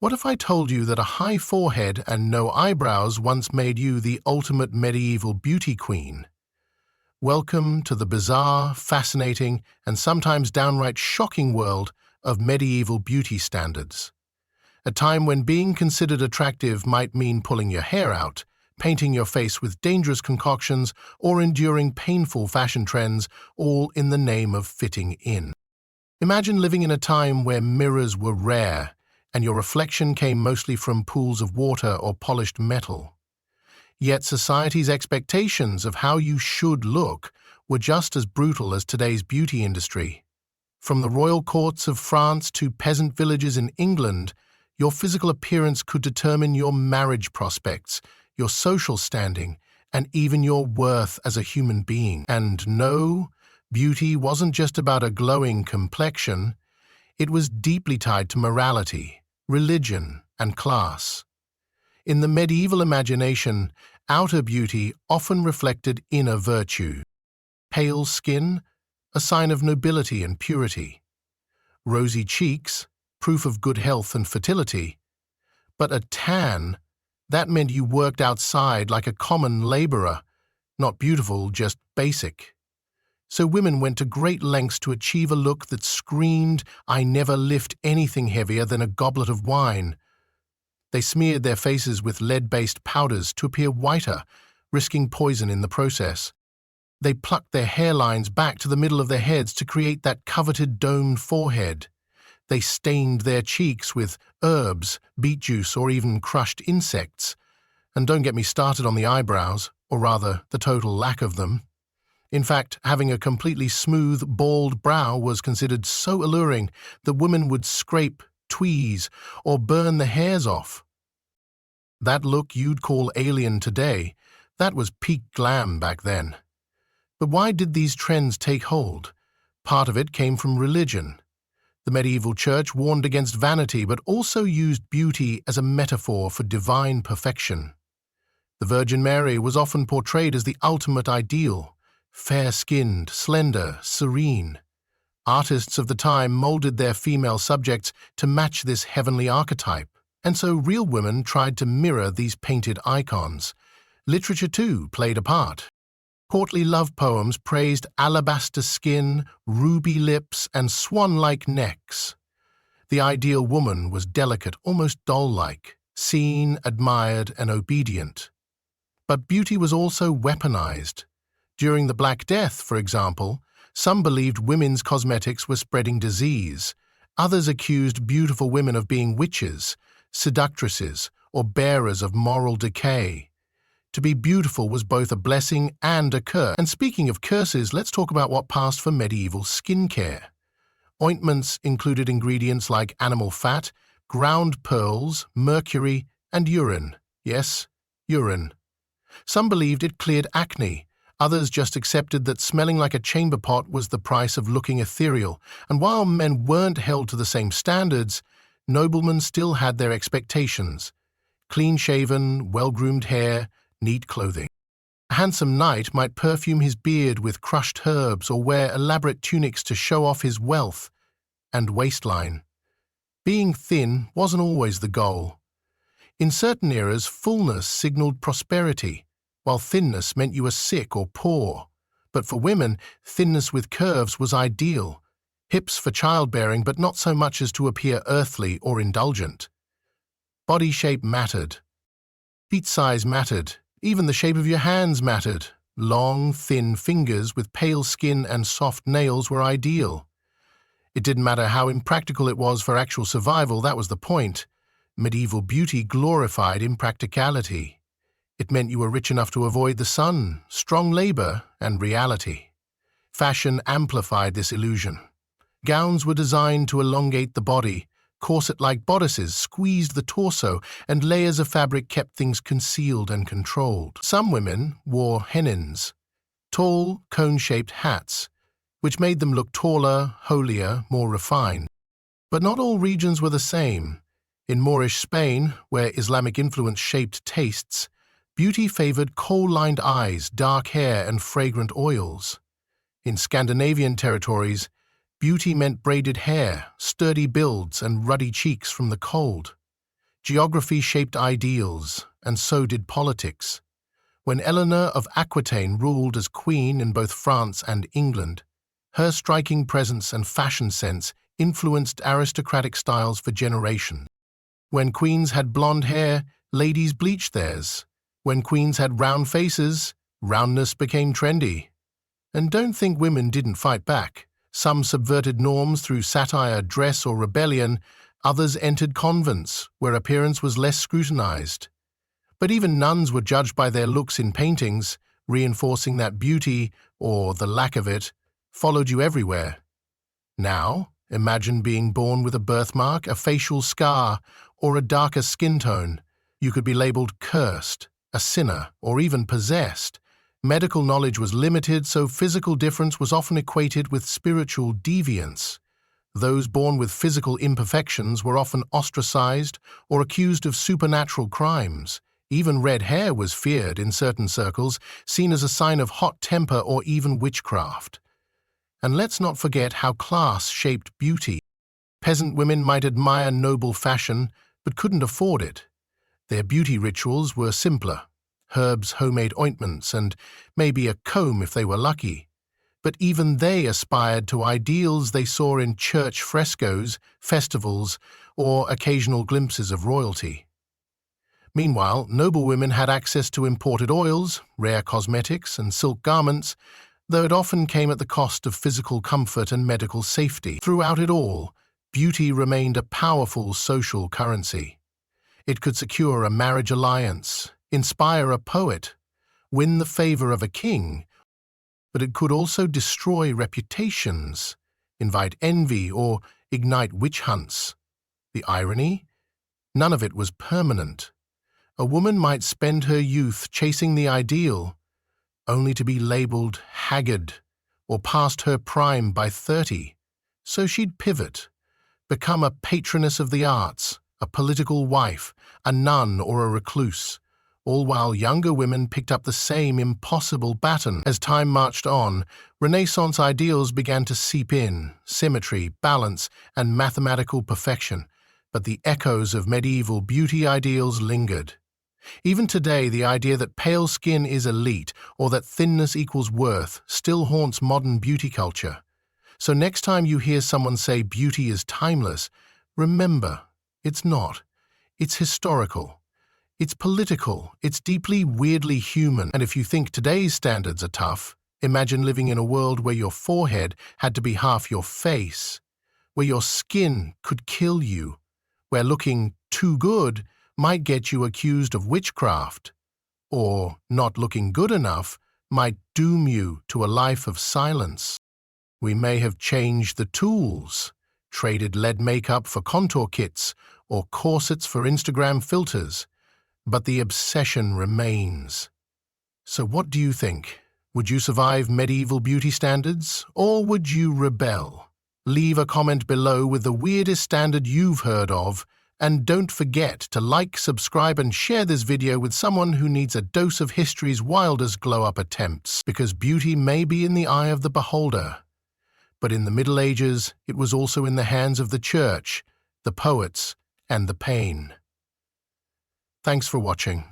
What if I told you that a high forehead and no eyebrows once made you the ultimate medieval beauty queen? Welcome to the bizarre, fascinating, and sometimes downright shocking world of medieval beauty standards. A time when being considered attractive might mean pulling your hair out, painting your face with dangerous concoctions, or enduring painful fashion trends, all in the name of fitting in. Imagine living in a time where mirrors were rare, and your reflection came mostly from pools of water or polished metal. Yet society's expectations of how you should look were just as brutal as today's beauty industry. From the royal courts of France to peasant villages in England, your physical appearance could determine your marriage prospects, your social standing, and even your worth as a human being. And no, beauty wasn't just about a glowing complexion. It was deeply tied to morality, religion, and class. In the medieval imagination, outer beauty often reflected inner virtue. Pale skin, a sign of nobility and purity. Rosy cheeks, proof of good health and fertility. But a tan, that meant you worked outside like a common laborer, not beautiful, just basic. So women went to great lengths to achieve a look that screamed, "I never lift anything heavier than a goblet of wine." They smeared their faces with lead-based powders to appear whiter, risking poison in the process. They plucked their hairlines back to the middle of their heads to create that coveted domed forehead. They stained their cheeks with herbs, beet juice, or even crushed insects. And don't get me started on the eyebrows, or rather, the total lack of them. In fact, having a completely smooth, bald brow was considered so alluring that women would scrape, tweeze, or burn the hairs off. That look you'd call alien today, that was peak glam back then. But why did these trends take hold? Part of it came from religion. The medieval church warned against vanity but also used beauty as a metaphor for divine perfection. The Virgin Mary was often portrayed as the ultimate ideal, fair-skinned, slender, serene. Artists of the time molded their female subjects to match this heavenly archetype, and so real women tried to mirror these painted icons. Literature, too, played a part. Courtly love poems praised alabaster skin, ruby lips, and swan-like necks. The ideal woman was delicate, almost doll-like, seen, admired, and obedient. But beauty was also weaponized. During the Black Death, for example, some believed women's cosmetics were spreading disease. Others accused beautiful women of being witches, seductresses, or bearers of moral decay. To be beautiful was both a blessing and a curse. And speaking of curses, let's talk about what passed for medieval skincare. Ointments included ingredients like animal fat, ground pearls, mercury, and urine. Yes, urine. Some believed it cleared acne. Others just accepted that smelling like a chamber pot was the price of looking ethereal, and while men weren't held to the same standards, noblemen still had their expectations. Clean-shaven, well-groomed hair, neat clothing. A handsome knight might perfume his beard with crushed herbs or wear elaborate tunics to show off his wealth and waistline. Being thin wasn't always the goal. In certain eras, fullness signaled prosperity, while thinness meant you were sick or poor. But for women, thinness with curves was ideal. Hips for childbearing, but not so much as to appear earthly or indulgent. Body shape mattered. Feet size mattered. Even the shape of your hands mattered. Long, thin fingers with pale skin and soft nails were ideal. It didn't matter how impractical it was for actual survival, that was the point. Medieval beauty glorified impracticality. It meant you were rich enough to avoid the sun, strong labor, and reality. Fashion amplified this illusion. Gowns were designed to elongate the body. Corset-like bodices squeezed the torso, and layers of fabric kept things concealed and controlled. Some women wore hennins, tall, cone-shaped hats, which made them look taller, holier, more refined. But not all regions were the same. In Moorish Spain, where Islamic influence shaped tastes, beauty favored kohl-lined eyes, dark hair, and fragrant oils. In Scandinavian territories, beauty meant braided hair, sturdy builds, and ruddy cheeks from the cold. Geography shaped ideals, and so did politics. When Eleanor of Aquitaine ruled as queen in both France and England, her striking presence and fashion sense influenced aristocratic styles for generations. When queens had blonde hair, ladies bleached theirs. When queens had round faces, roundness became trendy. And don't think women didn't fight back. Some subverted norms through satire, dress, or rebellion. Others entered convents, where appearance was less scrutinized. But even nuns were judged by their looks in paintings, reinforcing that beauty, or the lack of it, followed you everywhere. Now, imagine being born with a birthmark, a facial scar, or a darker skin tone. You could be labeled cursed, a sinner, or even possessed. Medical knowledge was limited, so physical difference was often equated with spiritual deviance. Those born with physical imperfections were often ostracized or accused of supernatural crimes. Even red hair was feared in certain circles, seen as a sign of hot temper or even witchcraft. And let's not forget how class shaped beauty. Peasant women might admire noble fashion, but couldn't afford it. Their beauty rituals were simpler: herbs, homemade ointments, and maybe a comb if they were lucky. But even they aspired to ideals they saw in church frescoes, festivals, or occasional glimpses of royalty. Meanwhile, noble women had access to imported oils, rare cosmetics, and silk garments, though it often came at the cost of physical comfort and medical safety. Throughout it all, beauty remained a powerful social currency. It could secure a marriage alliance, inspire a poet, win the favor of a king, but it could also destroy reputations, invite envy, or ignite witch hunts. The irony? None of it was permanent. A woman might spend her youth chasing the ideal, only to be labeled haggard or past her prime by 30. So she'd pivot, become a patroness of the arts, a political wife, a nun, or a recluse, all while younger women picked up the same impossible baton. As time marched on, Renaissance ideals began to seep in: symmetry, balance, and mathematical perfection, but the echoes of medieval beauty ideals lingered. Even today, the idea that pale skin is elite or that thinness equals worth still haunts modern beauty culture. So next time you hear someone say beauty is timeless, remember, it's not. It's historical. It's political. It's deeply, weirdly human. And if you think today's standards are tough, imagine living in a world where your forehead had to be half your face, where your skin could kill you, where looking too good might get you accused of witchcraft, or not looking good enough might doom you to a life of silence. We may have changed the tools, traded lead makeup for contour kits or corsets for Instagram filters, but the obsession remains. So what do you think? Would you survive medieval beauty standards, or would you rebel? Leave a comment below with the weirdest standard you've heard of, and don't forget to like, subscribe, and share this video with someone who needs a dose of history's wildest glow-up attempts, because beauty may be in the eye of the beholder. But in the Middle Ages, it was also in the hands of the church, the poets, and the pain. Thanks for watching.